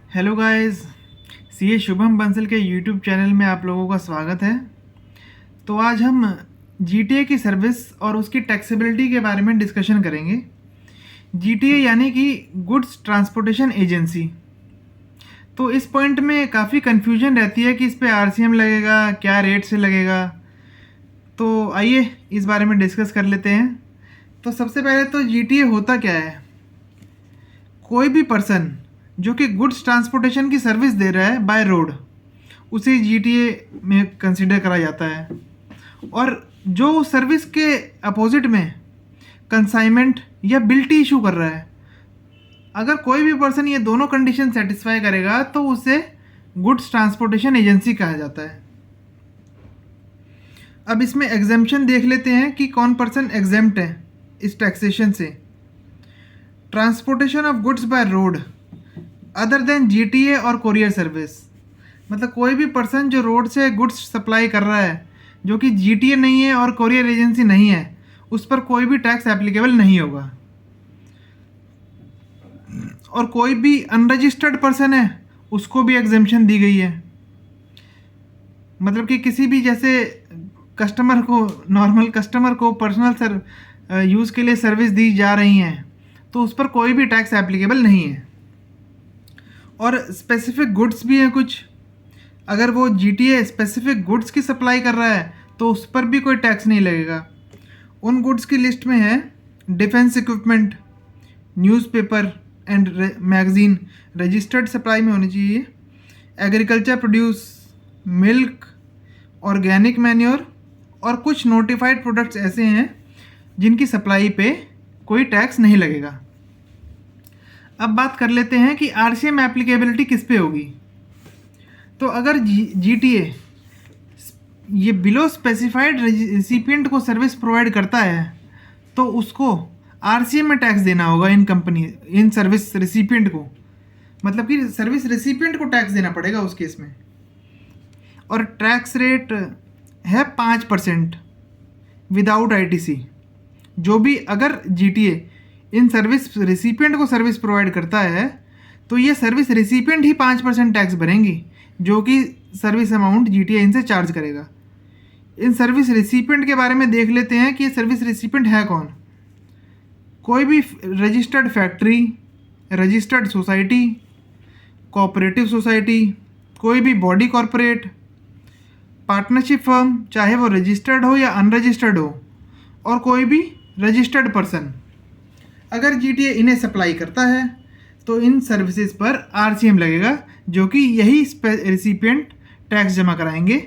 Hello guys, CA Shubham Bansal के YouTube channel में आप लोगों का स्वागत है। तो आज हम जीटीए की सर्विस और उसकी टैक्सेबिलिटी के बारे में डिस्कशन करेंगे। जीटीए यानी कि गुड्स ट्रांसपोर्टेशन एजेंसी। तो इस पॉइंट में काफ़ी कन्फ्यूजन रहती है कि इस पे आरसीएम लगेगा, क्या रेट से लगेगा। तो आइए इस बारे में डिस्कस कर लेते हैं। तो सबसे पहले तो जीटीए होता क्या है। कोई भी पर्सन जो कि गुड्स ट्रांसपोर्टेशन की सर्विस दे रहा है बाय रोड, उसे जीटीए में कंसिडर करा जाता है। और जो उस सर्विस के अपोजिट में कंसाइनमेंट या बिल्टी इशू कर रहा है, अगर कोई भी पर्सन ये दोनों कंडीशन सेटिस्फाई करेगा तो उसे गुड्स ट्रांसपोर्टेशन एजेंसी कहा जाता है। अब इसमें एग्जेम्पशन देख लेते हैं कि कौन पर्सन एग्जेम्प्ट है इस टैक्सेशन से। Transportation of goods by road other than GTA और कोरियर सर्विस, मतलब कोई भी पर्सन जो रोड से गुड्स सप्लाई कर रहा है जो कि जीटीए नहीं है और कोरियर एजेंसी नहीं है, उस पर कोई भी टैक्स एप्लीकेबल नहीं होगा। और कोई भी अनरजिस्टर्ड पर्सन है उसको भी एग्जेम्पशन दी गई है। मतलब कि किसी भी जैसे कस्टमर को, नॉर्मल कस्टमर को पर्सनल यूज़ के लिए सर्विस दी जा रही हैं तो उस पर कोई भी टैक्स एप्लीकेबल नहीं है। और स्पेसिफिक गुड्स भी हैं कुछ, अगर वो जीटीए स्पेसिफिक गुड्स की सप्लाई कर रहा है तो उस पर भी कोई टैक्स नहीं लगेगा। उन गुड्स की लिस्ट में है defence equipment, newspaper and magazine registered supply में होनी चाहिए, agriculture produce, milk, organic manure और कुछ नोटिफाइड प्रोडक्ट्स ऐसे हैं जिनकी सप्लाई पे कोई टैक्स नहीं लगेगा। अब बात कर लेते हैं कि आरसीएम एप्लीकेबिलिटी किस पे होगी। तो अगर जीटीए ये बिलो स्पेसिफाइड रेसिपिएंट को सर्विस प्रोवाइड करता है तो उसको आरसीएम में टैक्स देना होगा इन सर्विस रेसिपिएंट को, मतलब कि सर्विस रेसिपिएंट को टैक्स देना पड़ेगा उस केस में। और टैक्स रेट है 5% विदाउट आईटीसी। जो भी अगर जीटीए इन सर्विस रेसिपिएंट को सर्विस प्रोवाइड करता है तो ये सर्विस रेसिपिएंट ही 5% टैक्स भरेंगी जो कि सर्विस अमाउंट जीटीए इनसे चार्ज करेगा। इन सर्विस रेसिपिएंट के बारे में देख लेते हैं कि ये सर्विस रेसिपिएंट है कौन। कोई भी registered factory, registered society, cooperative society, कोई भी बॉडी कॉरपोरेट, पार्टनरशिप फर्म, चाहे वो रजिस्टर्ड हो या अनरजिस्टर्ड हो, और कोई भी रजिस्टर्ड पर्सन, अगर जीटीए इन्हें सप्लाई करता है तो इन सर्विसेज पर आरसीएम लगेगा जो कि यही रेसिपिएंट टैक्स जमा कराएंगे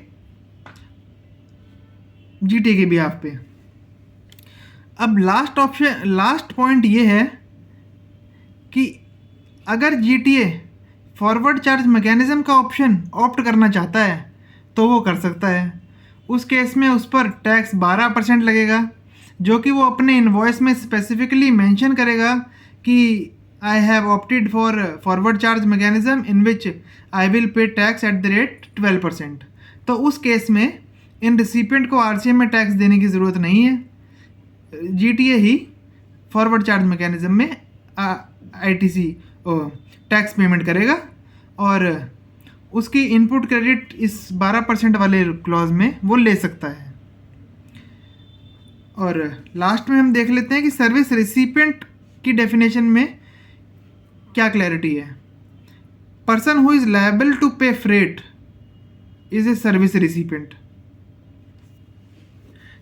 जीटीए के बिहाफ पे। अब लास्ट पॉइंट ये है कि अगर जीटीए फॉरवर्ड चार्ज मैकेनिज्म का ऑप्शन ऑप्ट करना चाहता है तो वो कर सकता है। उस केस में उस पर टैक्स 12% लगेगा जो कि वो अपने इनवॉइस में स्पेसिफिकली मेंशन करेगा कि I have opted for forward charge mechanism in which I will pay tax at the rate 12%। तो उस केस में इन रिसिपिएंट को आरसीएम में टैक्स देने की ज़रूरत नहीं है, जीटीए ही फॉरवर्ड चार्ज मैकेनिज्म में आईटीसी टैक्स पेमेंट करेगा और उसकी इनपुट क्रेडिट इस 12% वाले क्लॉज में वो ले सकता है। और लास्ट में हम देख लेते हैं कि सर्विस रेसिपिएंट की डेफिनेशन में क्या क्लैरिटी है। Person who is liable to pay freight is a service recipient.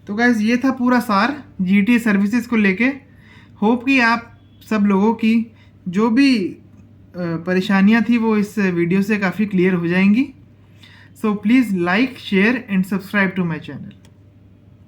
तो गाइस ये था पूरा सार जीटीए सर्विसेज को लेके। होप कि आप सब लोगों की जो भी परेशानियां थी वो इस वीडियो से काफ़ी क्लियर हो जाएंगी। So please like, share and subscribe to my channel.